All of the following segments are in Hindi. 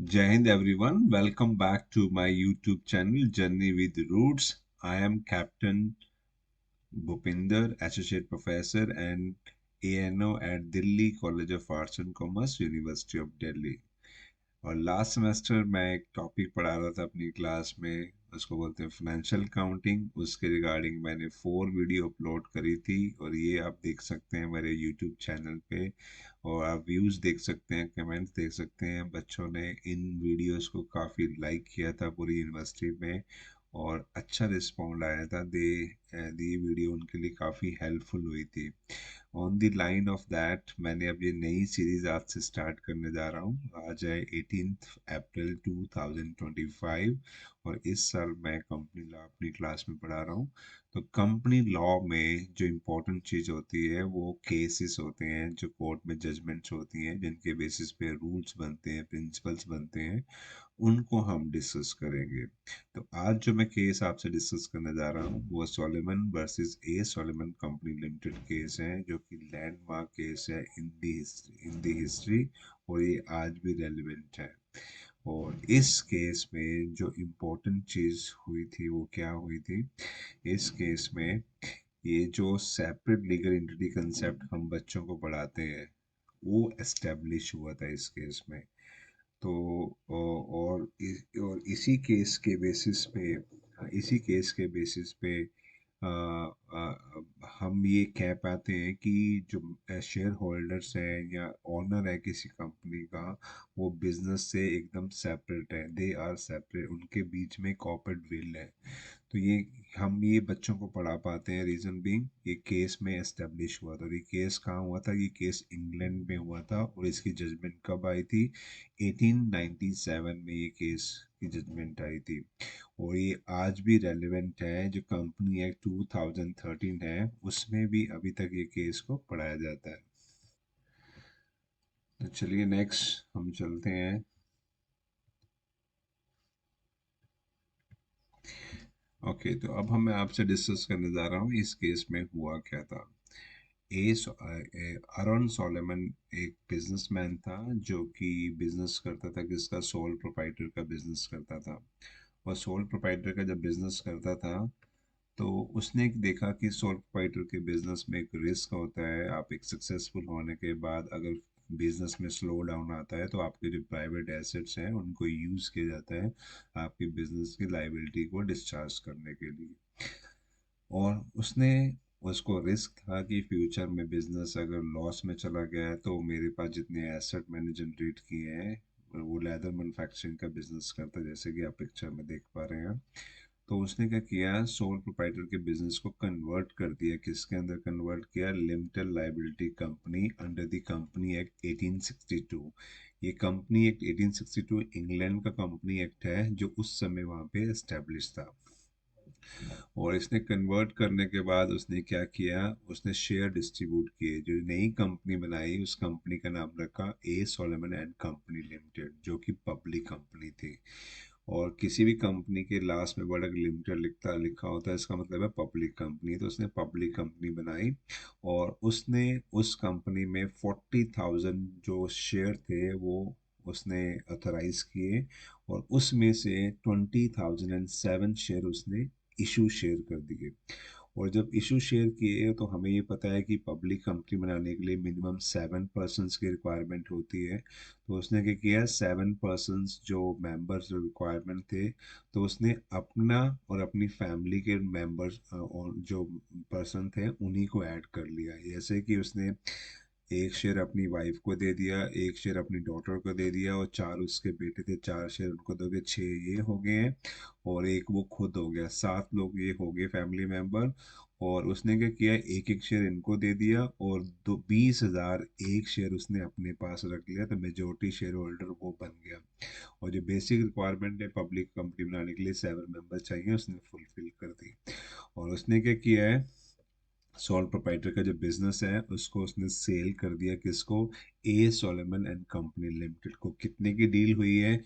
Jai Hind everyone, welcome back to my YouTube channel Journey with Roots. I am Captain Bhupinder, Associate Professor and ANO at Delhi College of Arts and Commerce, University of Delhi. और लास्ट सेमेस्टर मैं एक टॉपिक पढ़ा रहा था अपनी क्लास में, उसको बोलते हैं फाइनेंशियल अकाउंटिंग। उसके रिगार्डिंग मैंने 4 वीडियो अपलोड करी थी और ये आप देख सकते हैं मेरे यूट्यूब चैनल पे। और आप व्यूज़ देख सकते हैं, कमेंट्स देख सकते हैं। बच्चों ने इन वीडियोस को काफ़ी लाइक किया था पूरी यूनिवर्सिटी में और अच्छा रिस्पॉन्ड आया था। दी वीडियो उनके लिए काफ़ी हेल्पफुल हुई थी। On the line of that मैंने अब ये नई सीरीज आज से स्टार्ट करने जा रहा हूँ। आज है 18 अप्रैल 2025 और इस साल मैं कंपनी लॉ अपनी क्लास में पढ़ा रहा हूँ। तो कंपनी लॉ में जो इम्पोर्टेंट चीज़ होती है वो केसेस होते हैं, जो कोर्ट में जजमेंट्स होती हैं, जिनके बेसिस पे रूल्स बनते हैं, प्रिंसिपल्स बनते हैं, उनको हम डिस्कस करेंगे। तो आज जो मैं केस आपसे डिस्कस करने जा रहा हूँ वो Salomon versus A Salomon company limited case है, जो कि लैंडमार्क केस है इन दी हिस्ट्री और ये आज भी रेलिवेंट है। और इस केस में जो इम्पोर्टेंट चीज़ हुई थी वो क्या हुई थी, इस केस में ये जो सेपरेट लीगल एंटिटी कंसेप्ट हम बच्चों को पढ़ाते हैं वो एस्टेब्लिश हुआ था इस केस में। तो और इसी केस के बेसिस पे, इसी केस के बेसिस पे हम ये कह पाते हैं कि जो शेयर होल्डर्स है या ओनर है किसी कंपनी का, वो बिजनेस से एकदम सेपरेट है, दे आर सेपरेट, उनके बीच में कॉर्पोरेट विल है। तो ये हम ये बच्चों को पढ़ा पाते हैं, रीज़न बीइंग ये केस में एस्टेब्लिश हुआ था। और ये केस कहाँ हुआ था, ये केस इंग्लैंड में हुआ था और इसकी जजमेंट कब आई थी, 1897 में ये केस की जजमेंट आई थी। और ये आज भी रेलेवेंट है, जो कंपनी एक्ट 2013 है उसमें भी अभी तक ये केस को पढ़ाया जाता है। तो चलिए नेक्स्ट हम चलते हैं। ओके, तो अब हम मैं आपसे डिस्कस करने जा रहा हूँ इस केस में हुआ क्या था। अरन सोलेमन एक बिजनेसमैन था जो कि बिजनेस करता था, किसका, सोल प्रोप्राइटर का बिजनेस करता था। और सोल प्रोप्राइटर का जब बिजनेस करता था तो उसने देखा कि सोल प्रोप्राइटर के बिजनेस में एक रिस्क होता है। आप एक सक्सेसफुल होने के बाद अगर बिजनेस में स्लो डाउन आता है तो आपके जो प्राइवेट एसेट्स हैं उनको यूज़ किया जाता है आपकी बिजनेस की लाइबिलिटी को डिस्चार्ज करने के लिए। और उसने, उसको रिस्क था कि फ्यूचर में बिजनेस अगर लॉस में चला गया है तो मेरे पास जितने एसेट मैंने जनरेट किए हैं, वो लेदर मैन्युफैक्चरिंग का बिजनेस करता है जैसे कि आप पिक्चर में देख पा रहे हैं। तो उसने क्या किया, सोल प्रोप्राइटर के बिजनेस को कन्वर्ट कर दिया, किसके अंदर कन्वर्ट किया, limited liability company under the company act 1862। ये कंपनी एक्ट 1862 इंग्लैंड का कंपनी एक्ट है जो उस समय वहाँ पे एस्टेब्लिश था। और इसने कन्वर्ट करने के बाद उसने क्या किया, उसने शेयर डिस्ट्रीब्यूट किए। जो नई कंपनी बनाई उस कंपनी का नाम रखा ए सोलेमन एंड कंपनी लिमिटेड, जो कि पब्लिक कंपनी थी। और किसी भी कंपनी के लास्ट में वर्ड अगर लिमिटेड लिखा होता है इसका मतलब है पब्लिक कंपनी। तो उसने पब्लिक कंपनी बनाई और उसने उस कंपनी में 40,000 जो शेयर थे वो उसने अथोराइज किए और उसमें से 20,007 शेयर उसने इशू शेयर कर दिए। और जब इशू शेयर किए तो हमें ये पता है कि पब्लिक कंपनी बनाने के लिए मिनिमम 7 पर्सनस की रिक्वायरमेंट होती है। तो उसने क्या किया, 7 पर्सनस जो मेंबर्स जो रिक्वायरमेंट थे, तो उसने अपना और अपनी फैमिली के मेंबर्स और जो पर्सन थे उन्हीं को ऐड कर लिया। जैसे कि उसने एक शेयर अपनी वाइफ को दे दिया, एक शेयर अपनी डॉटर को दे दिया और 4 उसके बेटे थे, 4 शेयर उनको दे दिए, 6 ये हो गए हैं और एक वो खुद हो गया, 7 लोग ये हो गए फैमिली मेंबर। और उसने क्या किया, एक एक शेयर इनको दे दिया और 20,000 एक शेयर उसने अपने पास रख लिया, तो मेजोरिटी शेयर होल्डर वो बन गया। और जो बेसिक रिक्वायरमेंट है पब्लिक कंपनी बनाने के लिए 7 मेंबर चाहिए, उसने फुलफिल कर दी। और उसने क्या किया है, सोल प्रोप्राइटर का जो बिजनेस है उसको उसने सेल कर दिया, किसको, ए सोलेमन एंड कंपनी लिमिटेड को। कितने की डील हुई है,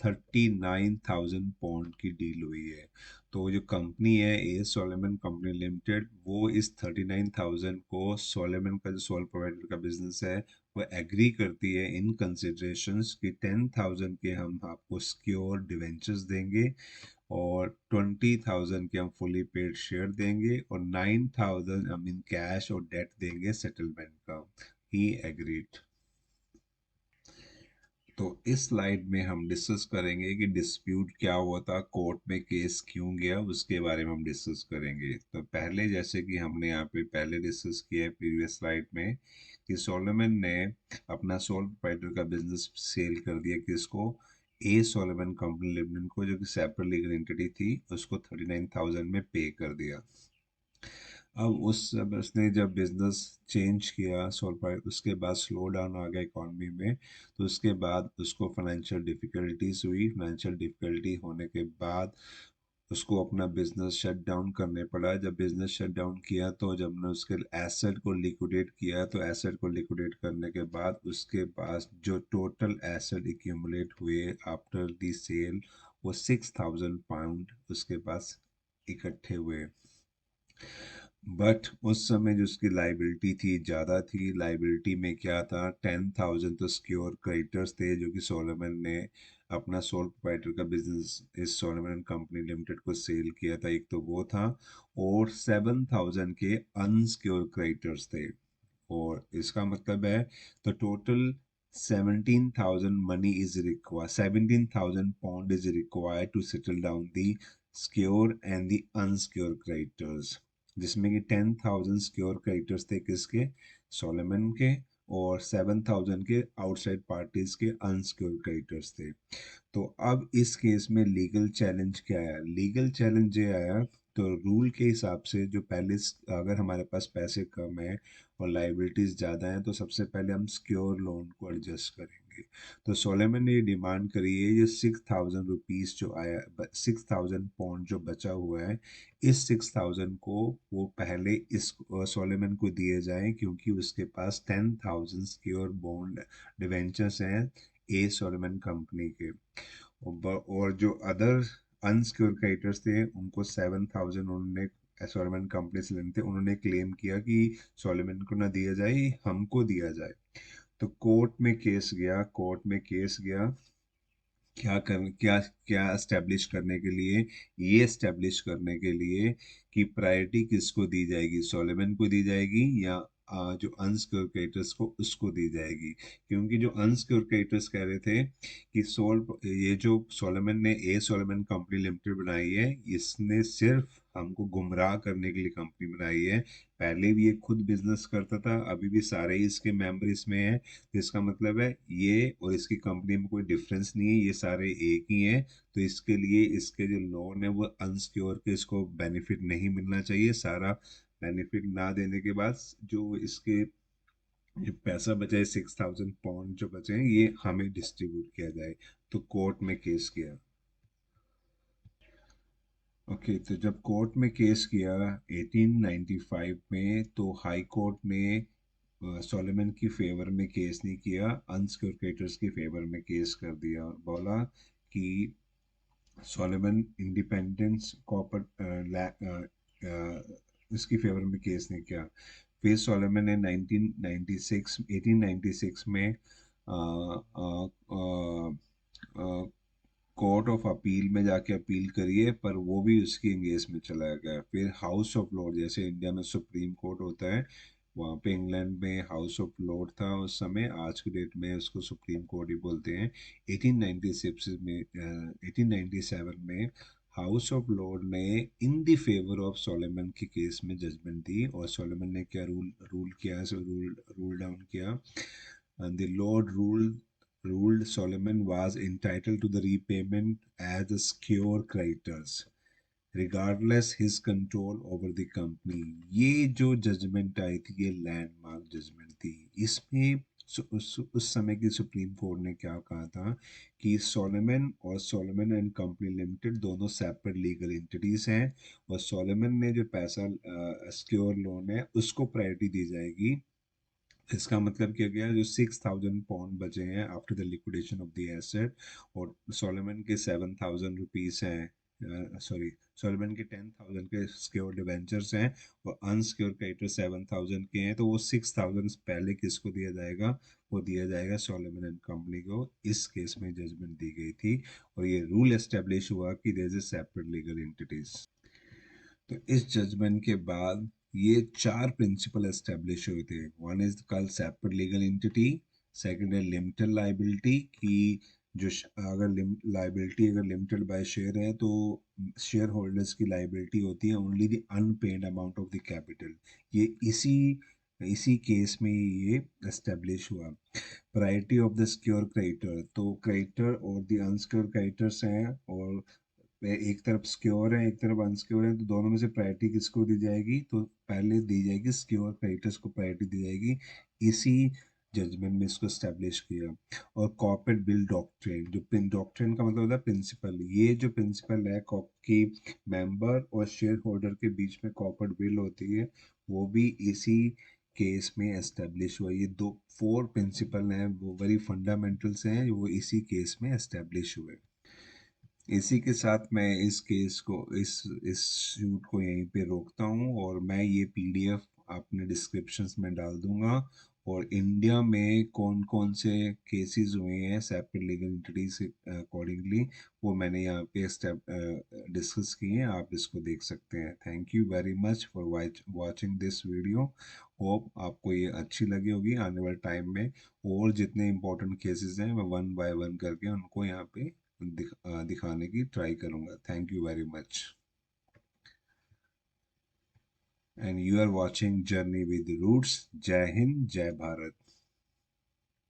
39,000 पाउंड की डील हुई है। तो जो कंपनी है ए सोलेमन कंपनी लिमिटेड, वो इस 39,000 को सोलेमन का जो सोल प्रोवाइडर का बिजनेस है वो एग्री करती है इन कंसिडरेशंस कि 10,000 के हम आपको सिक्योर डिवेंचर्स देंगे और 20,000 के हम फुली पेड शेयर देंगे और 9,000 हम इन कैश और डेट देंगे सेटलमेंट का। ही एग्रीड। तो इस स्लाइड में हम डिस्कस करेंगे कि डिस्प्यूट क्या हुआ था, कोर्ट में केस क्यों गया, उसके बारे में हम डिस्कस करेंगे। तो पहले जैसे कि हमने यहाँ पे पहले डिस्कस किया है प्रीवियस स्लाइड में कि सोलोमन ने अपना सोल प्रोप्राइटर का बिजनेस सेल कर दिया किसको, ए सोलोमन कंपनी लिमिटेड को, जो कि सेपरेट लीगल एंटिटी थी, उसको 39,000 में पे कर दिया। अब उस सब उसने जब बिजनेस चेंज किया सोलपाइप, उसके बाद स्लो डाउन आ गया इकॉनमी में, तो उसके बाद उसको फाइनेंशियल डिफिकल्टीज हुई। फाइनेंशियल डिफिकल्टी होने के बाद उसको अपना बिजनेस शट डाउन करने पड़ा। जब बिजनेस शट डाउन किया तो जब ने उसके एसेट को लिक्विडेट किया, तो एसेट को लिक्विडेट करने के बाद उसके पास जो टोटल एसेट एक्यूमुलेट हुए आफ्टर दी सेल वो 6,000 पाउंड उसके पास इकट्ठे हुए। बट उस समय जो उसकी लाइबिलिटी थी ज़्यादा थी। लाइबिलिटी में क्या था, 10,000 तो सिक्योर क्रेडिटर्स थे जो कि सोलोमन ने अपना सोल प्रोप्राइटर का बिजनेस इस सोलोमन कंपनी लिमिटेड को सेल किया था, एक तो वो था, और 7,000 के अनसिक्योर क्रेडिटर्स थे। और इसका मतलब है तो total 17,000 money is required, 17,000 pound is required to settle down the secure and the unsecure creditors, जिसमें कि 10,000 सिक्योर क्रेडिटर्स थे किसके, सोलेमन के, और 7,000 के आउटसाइड पार्टीज के अनसिक्योर क्रेडिटर्स थे। तो अब इस केस में लीगल चैलेंज क्या आया, लीगल चैलेंज ये आया, तो रूल के हिसाब से जो पहले अगर हमारे पास पैसे कम है और लाइबिलिटीज ज़्यादा हैं तो सबसे पहले हम सिक्योर लोन को एडजस्ट करेंगे। तो सोलेमन ने ये डिमांड करी है, ये 6,000 रुपीज़ जो आया, 6,000 पाउंड जो बचा हुआ है, इस 6,000 को वो पहले इस सोलेमन को दिए जाएं, क्योंकि उसके पास 10,000 सिक्योर बॉन्ड डिवेंचर्स हैं ए सोलेमन कंपनी के। और जो अदर अनसिक्योर क्रेडिटर्स थे उनको 7,000 उन्होंने सोलेमन कंपनी से लेने थे, उन्होंने क्लेम किया कि सोलेमन को ना दिया जाए, हमको दिया जाए। तो कोर्ट में केस गया, कोर्ट में केस गया, क्या क्या एस्टेब्लिश करने के लिए, ये एस्टेब्लिश करने के लिए कि प्रायोरिटी किसको दी जाएगी, सोलेमन को दी जाएगी या जो अनसिक्योर क्रेडिटर्स को उसको दी जाएगी। क्योंकि जो अनसिक्योर क्रेडिटर्स कह रहे थे कि ये जो सोलेमन ने ए सोलेमन कंपनी लिमिटेड बनाई है, इसने सिर्फ हमको गुमराह करने के लिए कंपनी बनाई है। पहले भी ये खुद बिजनेस करता था, अभी भी सारे ही इसके मेंबर इसमें हैं, तो इसका मतलब है ये और इसकी कंपनी में कोई डिफरेंस नहीं है, ये सारे एक ही हैं। तो इसके लिए इसके जो लोन है वो अनसिक्योर के इसको बेनिफिट नहीं मिलना चाहिए। सारा बेनिफिट ना देने के बाद जो इसके जो पैसा बचा है 6,000 पाउंड जो बचे हैं ये हमें डिस्ट्रीब्यूट किया जाए। तो कोर्ट में केस किया। ओके, तो जब कोर्ट में केस किया 1895 में, तो हाई कोर्ट ने सोलेमन की फेवर में केस नहीं किया, अनसिक्योर क्रेडिटर्स की फेवर में केस कर दिया और बोला कि सोलेमन इंडिपेंडेंस कॉपर इसकी फेवर में केस नहीं किया। फिर सोलेमन ने 1996 1896 में कोर्ट ऑफ अपील में जाके अपील करी है, पर वो भी उसकी एंगेज में चला गया। फिर हाउस ऑफ लॉर्ड, जैसे इंडिया में सुप्रीम कोर्ट होता है, वहाँ पे इंग्लैंड में हाउस ऑफ लॉर्ड था उस समय, आज के डेट में उसको सुप्रीम कोर्ट ही बोलते हैं। 1896 में 1897 में हाउस ऑफ लॉर्ड ने इन द फेवर ऑफ सोलेमन के केस में जजमेंट दी, और सोलेमन ने क्या रूल रूल किया, रूल रूल डाउन किया। And the Lord ruled Solomon was entitled to the repayment as the secure creditors, regardless his control over the company। ये जो जजमेंट आई थी ये लैंडमार्क जजमेंट थी। इसमें उस समय की सुप्रीम कोर्ट ने क्या कहा था कि सोलोमन और सोलोमन एंड कंपनी लिमिटेड दोनों सेपरेट लीगल एंटिटीज हैं, और सोलोमन ने जो पैसा सिक्योर लोन है उसको प्रायोरिटी दी जाएगी, इसका मतलब क्या गया, जो 6,000 पाउंड बचे हैं after the liquidation of the asset, और सोलोमन के 7,000 रुपीज हैं, सॉरी, सोलोमन के 10,000 के सिक्योर डिवेंचर्स हैं, और अनसिक्योर क्रेडिटर 7,000 के हैं, तो वो 6,000 पहले किसको दिया जाएगा, वो दिया जाएगा सोलोमन एंड कंपनी को। इस केस में जजमेंट दी गई थी, और ये रूल एस्टेब्लिश हुआ कि there is a separate legal entities. तो इस जजमेंट के बाद ये चार प्रिंसिपल एस्टेब्लिश हुए थे। One is called separate legal entity, second है लिमिटेड लाइबिलिटी, कि जो अगर लाइबिलिटी अगर लिमिटेड बाय शेयर है तो शेयर होल्डर्स की लाइबिलिटी होती है only the unpaid amount of the capital. ये इसी इसी केस में ये एस्टेब्लिश हुआ। Priority of the secure creditor, तो क्रेडिटर और द अनसिक्योर क्रेडिटर्स हैं, और एक तरफ सिक्योर है एक तरफ अनसिक्योर है, तो दोनों में से प्रायोरिटी किसको दी जाएगी, तो पहले दी जाएगी सिक्योर क्रेडिटर्स को प्रायोरिटी दी जाएगी। इसी जजमेंट में इसको स्टैब्लिश किया। और कॉर्पोरेट बिल डॉक्ट्रिन, जो डॉक्ट्रिन का मतलब होता है प्रिंसिपल, ये जो प्रिंसिपल है कि मेंबर और शेयर होल्डर के बीच में कॉर्पोरेट बिल होती है, वो भी इसी केस में एस्टेब्लिश हुआ। ये दो फोर प्रिंसिपल हैं, वो वेरी फंडामेंटल्स हैं, वो इसी केस में एस्टेब्लिश हुए। इसी के साथ मैं इस केस को, इस शूट को यहीं पे रोकता हूँ, और मैं ये पीडीएफ अपने डिस्क्रिप्शंस में डाल दूंगा। और इंडिया में कौन कौन से केसेस हुए हैं सेपरेट लीगल एंटिटीज अकॉर्डिंगली, वो मैंने यहाँ पे स्टेप डिस्कस किए हैं, आप इसको देख सकते हैं। Thank you very much for watching this video. Hope आपको ये अच्छी लगी होगी। आने वाले टाइम में और जितने इंपॉर्टेंट केसेस हैं, मैं वन बाय वन करके उनको यहाँ पे दिखाने की ट्राई करूंगा। Thank you very much, and you are watching journey with roots. जय हिंद, जय भारत।